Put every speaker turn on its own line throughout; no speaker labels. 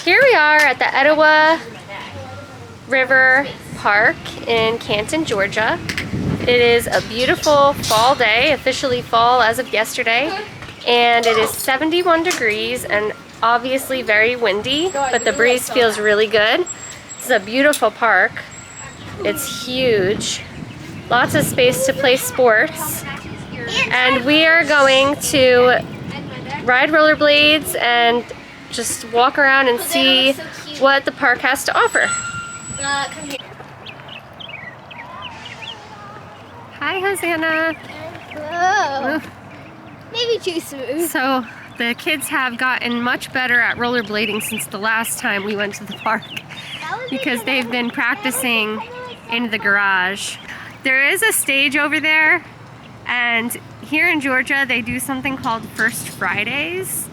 Here we are at the Etowah River Park in Canton, Georgia. It is a beautiful fall day, officially fall as of yesterday, and it is 71 degrees and obviously very windy, but the breeze feels really good. This is a beautiful park. It's huge. Lots of space to play sports. And we are going to ride rollerblades and just walk around and see what the park has to offer.
Come here.
Hi, Hosanna.
Whoa. Maybe too smooth.
So the kids have gotten much better at rollerblading since the last time we went to the park because they've been practicing in the garage. There is a stage over there, and here in Georgia they do something called First Fridays.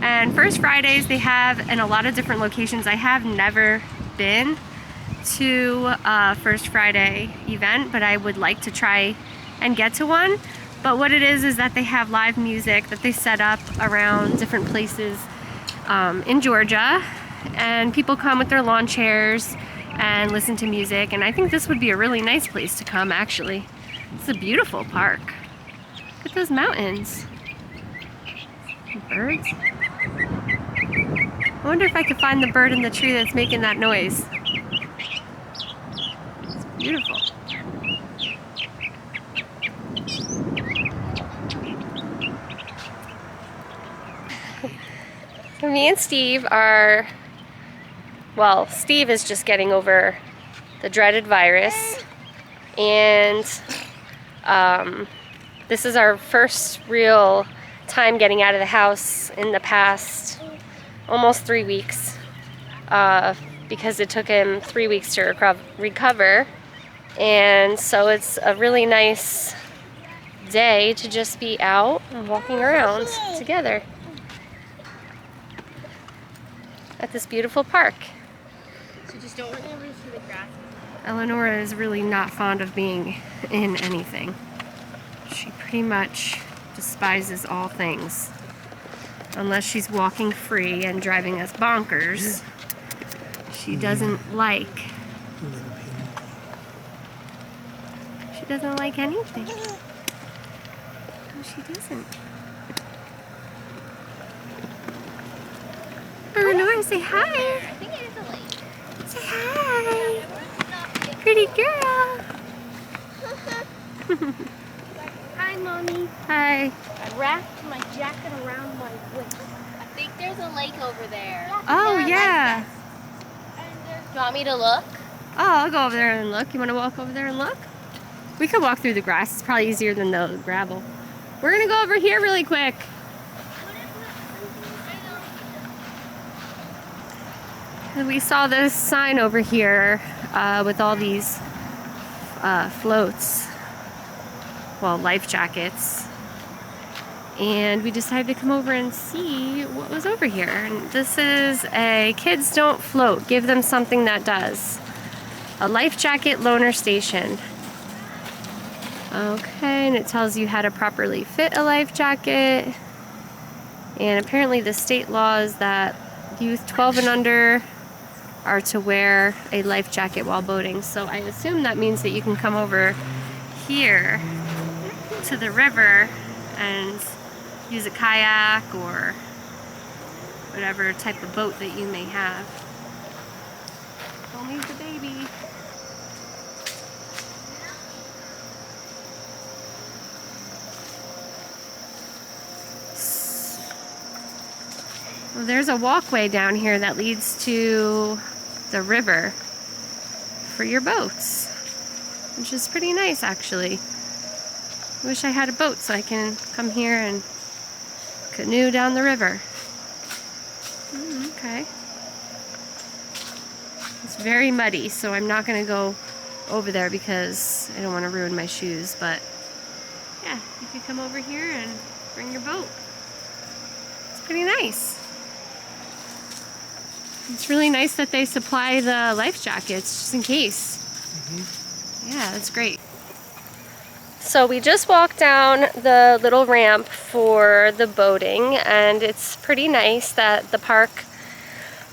And First Fridays they have in a lot of different locations. I have never been to a First Friday event, but I would like to try and get to one. But what it is that they have live music that they set up around different places in Georgia, and people come with their lawn chairs and listen to music, and I think this would be a really nice place to come, actually. It's a beautiful park. Look at those mountains. Birds. I wonder if I could find the bird in the tree that's making that noise. It's beautiful. So me and Steve are, well, Steve is just getting over the dreaded virus, and this is our first real time getting out of the house in the past almost 3 weeks, because it took him 3 weeks to recover, and so it's a really nice day to just be out and walking around together at this beautiful park.
So just don't run over to the grass.
Eleanor is really not fond of being in anything. She pretty much despises all things. Unless she's walking free and driving us bonkers. She doesn't like. She doesn't like anything. No, she doesn't. Eleanor, say hi.
I think it is a lake.
Say hi. Pretty girl.
Hi, Mommy.
Hi.
I wrapped my jacket around my waist. I think there's a lake over there.
Oh, yeah.
You want me to look?
Oh, I'll go over there and look. You want to walk over there and look? We could walk through the grass. It's probably easier than the gravel. We're going to go over here really quick. And we saw this sign over here with all these floats. Well, life jackets. And we decided to come over and see what was over here. And this is a Kids Don't Float, Give Them Something That Does. A life jacket loaner station. Okay, and it tells you how to properly fit a life jacket. And apparently the state law is that youth 12 and under are to wear a life jacket while boating. So I assume that means that you can come over here to the river and use a kayak or whatever type of boat that you may have. Don't leave the baby. Well, there's a walkway down here that leads to the river for your boats, which is pretty nice, actually. I wish I had a boat so I can come here and canoe down the river. Okay. It's very muddy, so I'm not going to go over there because I don't want to ruin my shoes, but yeah, you could come over here and bring your boat. It's pretty nice. It's really nice that they supply the life jackets just in case. Yeah, that's great. So we just walked down the little ramp for the boating, and it's pretty nice that the park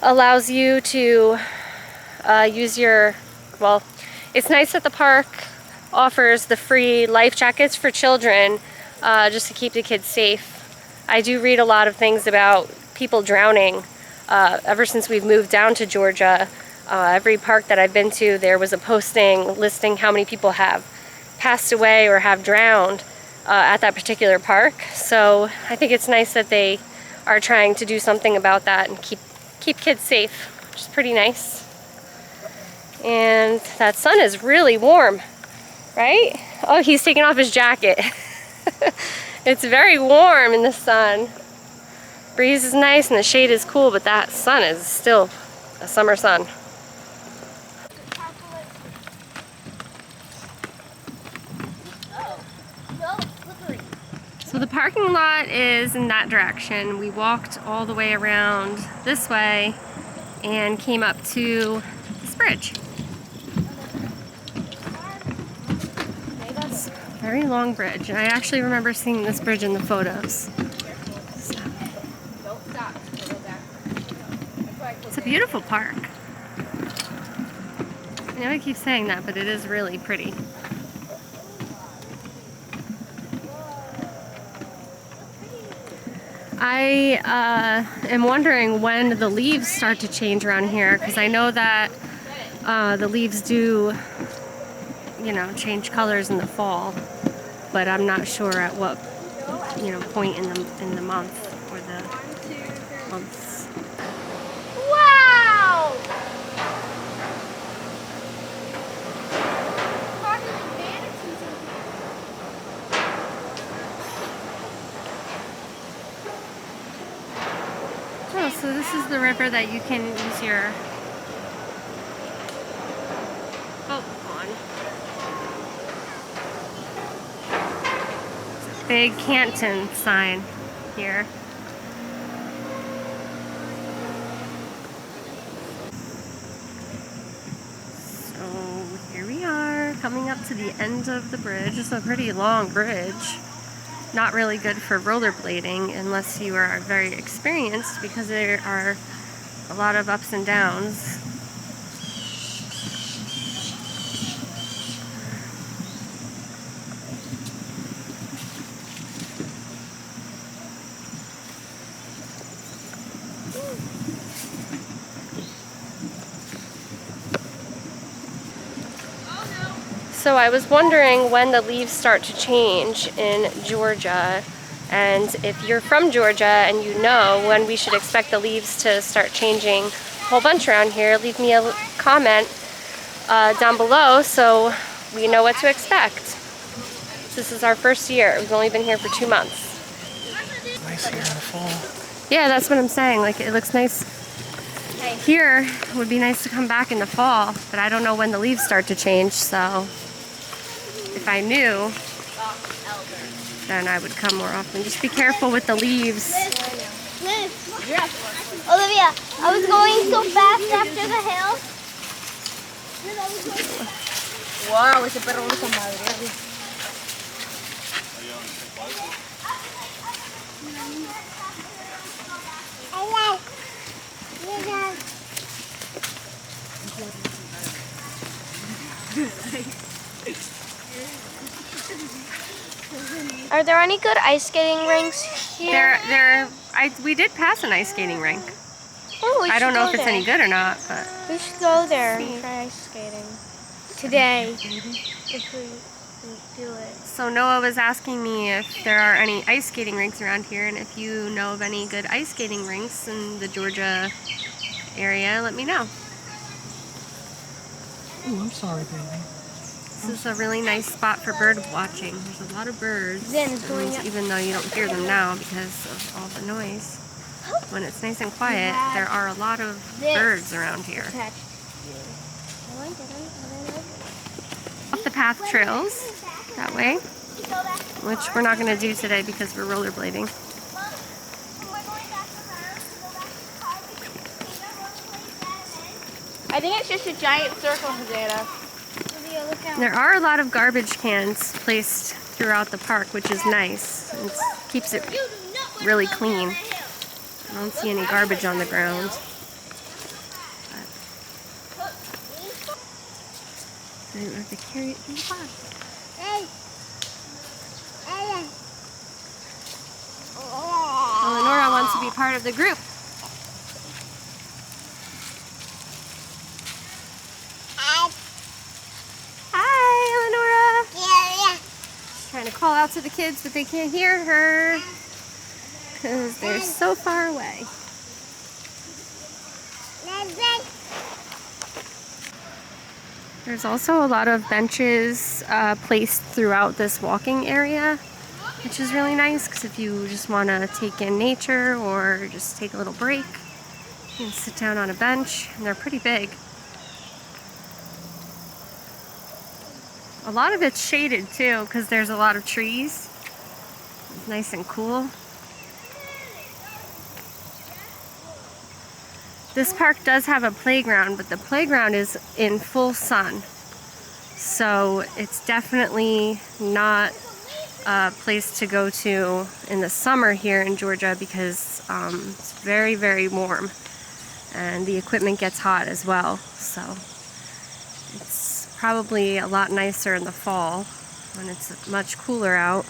allows you to use your, well, it's nice that the park offers the free life jackets for children just to keep the kids safe. I do read a lot of things about people drowning. Ever since we've moved down to Georgia, every park that I've been to, there was a posting listing how many people have passed away or have drowned at that particular park. So I think it's nice that they are trying to do something about that and keep kids safe, which is pretty nice. And that sun is really warm, right? Oh, he's taking off his jacket. It's very warm in the sun. Breeze is nice and the shade is cool, but that sun is still a summer sun. So the parking lot is in that direction. We walked all the way around this way and came up to this bridge. It's a very long bridge, and I actually remember seeing this bridge in the photos. So. It's a beautiful park. I know I keep saying that, but it is really pretty. I am wondering when the leaves start to change around here, because I know that the leaves do, you know, change colors in the fall, but I'm not sure at what, you know, point in the month or the months.
Wow!
Oh, so this is the river that you can use your boat on. It's a big Canton sign here. So here we are, coming up to the end of the bridge. It's a pretty long bridge. Not really good for rollerblading unless you are very experienced, because there are a lot of ups and downs. So I was wondering when the leaves start to change in Georgia, and if you're from Georgia and you know when we should expect the leaves to start changing a whole bunch around here, leave me a comment down below so we know what to expect. This is our first year. We've only been here for 2 months.
Nice here in the fall.
Yeah, that's what I'm saying. Like, it looks nice here. It would be nice to come back in the fall, but I don't know when the leaves start to change, so if I knew, then I would come more often. Just be careful with the leaves.
Olivia, I was going so fast after the hill.
Wow, ese perro no está madre.
Are there any good ice skating rinks here?
We did pass an ice skating rink.
Oh, we
I don't
should
know
go
if it's
there.
any good or not, but
We should go there and try ice skating today if we do it.
so Noah was asking me if there are any ice skating rinks around here, and if you know of any good ice skating rinks in the Georgia area, let me know.
Ooh, I'm sorry, baby.
This is a really nice spot for bird watching. There's a lot of birds,
Zen is going up.
even though you don't hear them now because of all the noise. When it's nice and quiet, there are a lot of birds around here. Off the path trails that way, which we're not going to do today because we're rollerblading.
I think it's just a giant circle, Hosanna.
There are a lot of garbage cans placed throughout the park, which is nice. It keeps it really clean. I don't see any garbage on the ground. I didn't have to carry it through the park. Eleonora wants to be part of the group. Hi, Eleonora. She's trying to call out to the kids, but they can't hear her because they're so far away. There's also a lot of benches placed throughout this walking area, which is really nice because if you just want to take in nature or just take a little break, you can sit down on a bench, and they're pretty big. A lot of it's shaded too because there's a lot of trees. It's nice and cool. This park does have a playground, but the playground is in full sun. So it's definitely not a place to go to in the summer here in Georgia because it's very, very warm. And the equipment gets hot as well. So it's probably a lot nicer in the fall when it's much cooler out.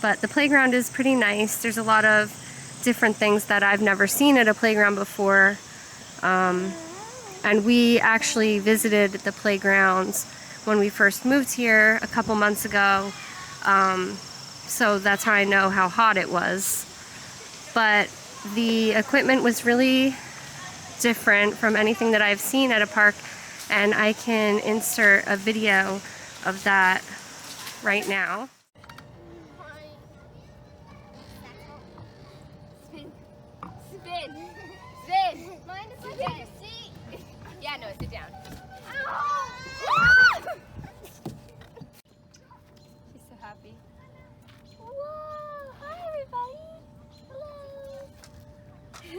But the playground is pretty nice. There's a lot of different things that I've never seen at a playground before. And we actually visited the playgrounds when we first moved here a couple months ago. So that's how I know how hot it was. But the equipment was really different from anything that I've seen at a park, and I can insert a video of that right now.
Spin. Mine is sit down. Yeah, no, sit down.
She's so happy.
Whoa! Hi, everybody. Hello.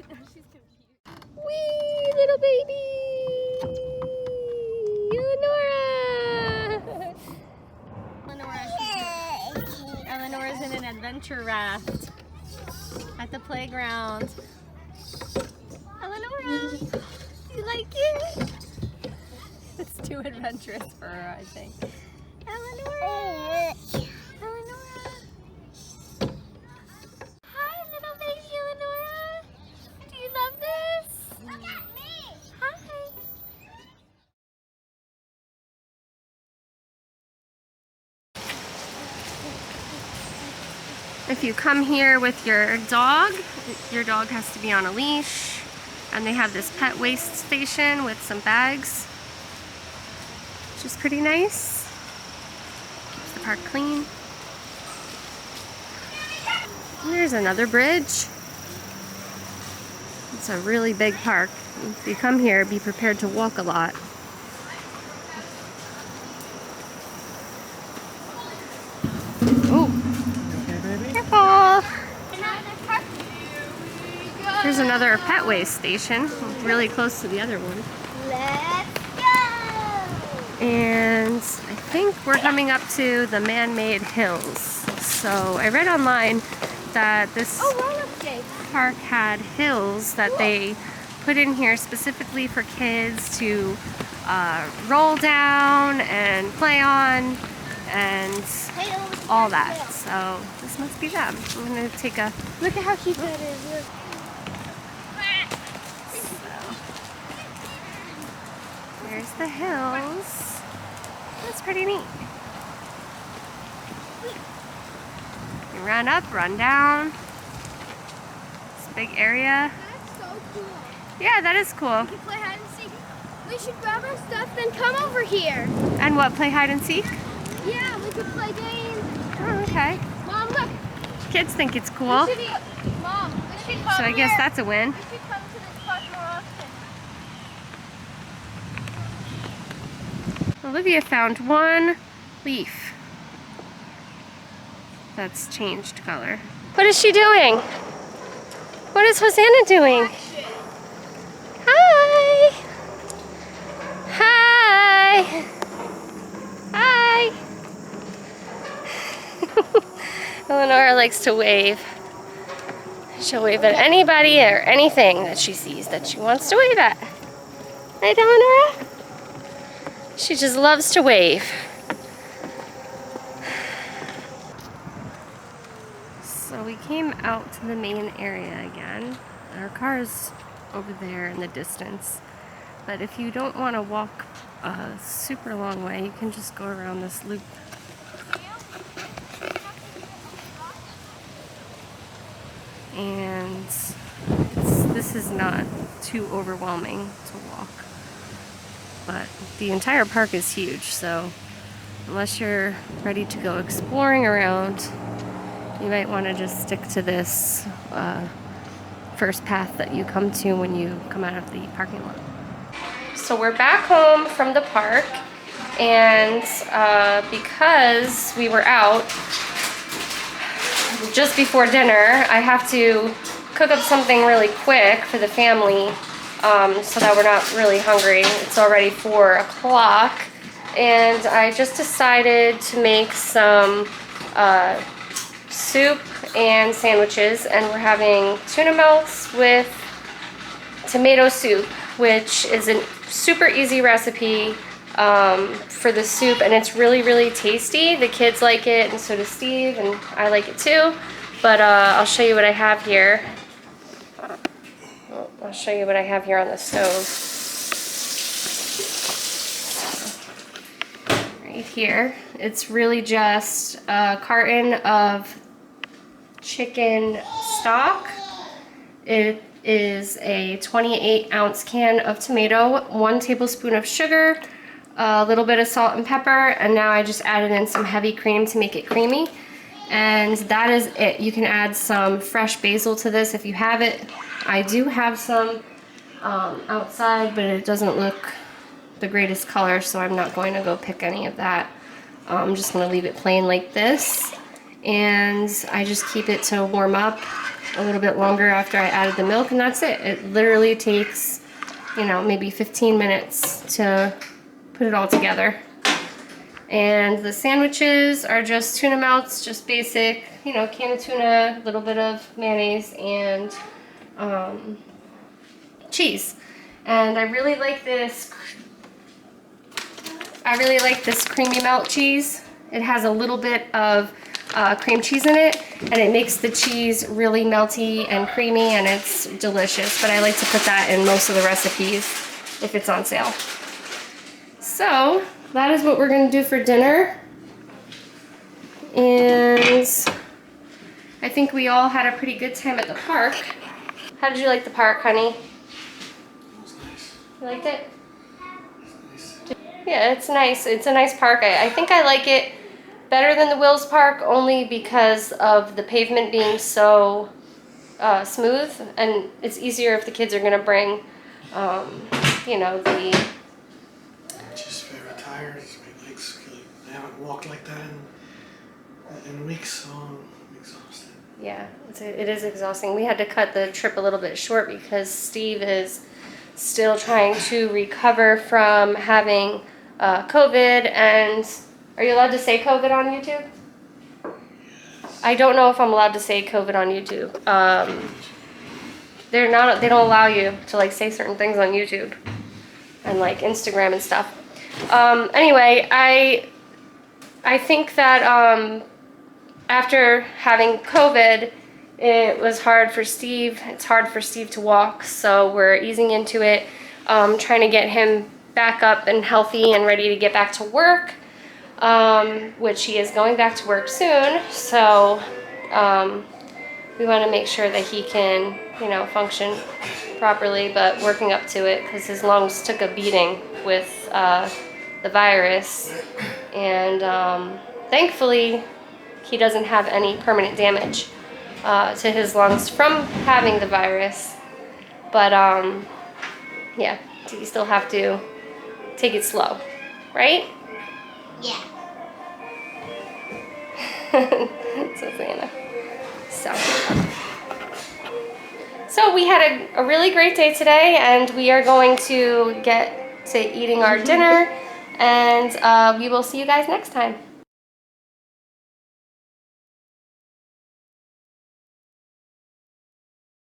No, she's confused.
Wee, little baby. Eleonora.
Eleanor's in an adventure raft at the playground. Eleonora, do you like it? It's too adventurous for her, I think. Eleonora! Eleonora! Hi, little baby Eleonora! Do you love this? Look at me! Hi! If you come here with your dog has to be on a leash. And they have this pet waste station with some bags, which is pretty nice. Keeps the park clean. And there's another bridge. It's a really big park. If you come here, be prepared to walk a lot. Oh, careful! There's another pet waste station, really close to the other one.
Let's go!
And I think we're coming up to the man-made hills. So I read online that this park had hills that they put in here specifically for kids to roll down and play on and all that. So this must be them. I'm gonna take a
Look at how cute that is. Look.
There's the hills. That's pretty neat. You run up, run down. It's a big area.
That's so cool.
Yeah, that is cool.
We can play hide and seek. We should grab our stuff, then come over here.
And what, play hide and seek?
Yeah, we could play games.
Oh, okay.
Mom, look.
Kids think it's cool.
We should Mom, we should come
So I guess
here.
that's a win.
We should come to this park more often.
Olivia found one leaf that's changed color. What is she doing? What is Hosanna doing? Hi! Hi! Hi! Eleonora likes to wave. She'll wave at anybody or anything that she sees that she wants to wave at. Right, Eleonora? She just loves to wave. So we came out to the main area again. Our car is over there in the distance. But if you don't want to walk a super long way, you can just go around this loop. And this is not too overwhelming to walk. But the entire park is huge, so unless you're ready to go exploring around, you might want to just stick to this first path that you come to when you come out of the parking lot. So we're back home from the park, and because we were out just before dinner, I have to cook up something really quick for the family so that we're not really hungry. It's already 4 o'clock, and I just decided to make some soup and sandwiches, and we're having tuna melts with tomato soup, which is a super easy recipe for the soup, and it's really tasty. The kids like it, and so does Steve, and I like it too. But I'll show you what I have here. I'll show you what I have here on the stove. Right here, it's really just a carton of chicken stock. It is a 28-ounce can of tomato, 1 tablespoon of sugar, a little bit of salt and pepper, and now I just added in some heavy cream to make it creamy. And that is it. You can add some fresh basil to this if you have it. I do have some outside, but it doesn't look the greatest color, so I'm not going to go pick any of that. I'm just going to leave it plain like this, and I just keep it to warm up a little bit longer after I added the milk, and that's it. It literally takes, you know, maybe 15 minutes to put it all together. And the sandwiches are just tuna melts, just basic, you know, can of tuna, a little bit of mayonnaise, and cheese. And I really like this creamy melt cheese. It has a little bit of cream cheese in it, and it makes the cheese really melty and creamy, and it's delicious. But I like to put that in most of the recipes if it's on sale. So that is what we're going to do for dinner, and I think we all had a pretty good time at the park. How did you like the park, honey?
It was nice.
You liked it?
Nice.
Yeah, it's nice. It's a nice park. I think I like it better than the Wills Park, only because of the pavement being so smooth, and it's easier if the kids are going to bring, you know, the...
I'm just very tired. My legs killing. I haven't walked like that in weeks, so I'm exhausted.
Yeah, it is exhausting. We had to cut the trip a little bit short because Steve is still trying to recover from having COVID. And are you allowed to say COVID on YouTube?
Yes.
I don't know if I'm allowed to say COVID on YouTube. They don't allow you to like say certain things on YouTube and like Instagram and stuff. Anyway, I think that after having COVID, it was hard for Steve. It's hard for Steve to walk, so we're easing into it, trying to get him back up and healthy and ready to get back to work, which he is going back to work soon. So we want to make sure that he can, you know, function properly, but working up to it because his lungs took a beating with the virus, and thankfully he doesn't have any permanent damage to his lungs from having the virus, but yeah, you still have to take it slow, right?
Yeah.
So Savannah. So we had a really great day today, and we are going to get to eating our dinner, and we will see you guys next time.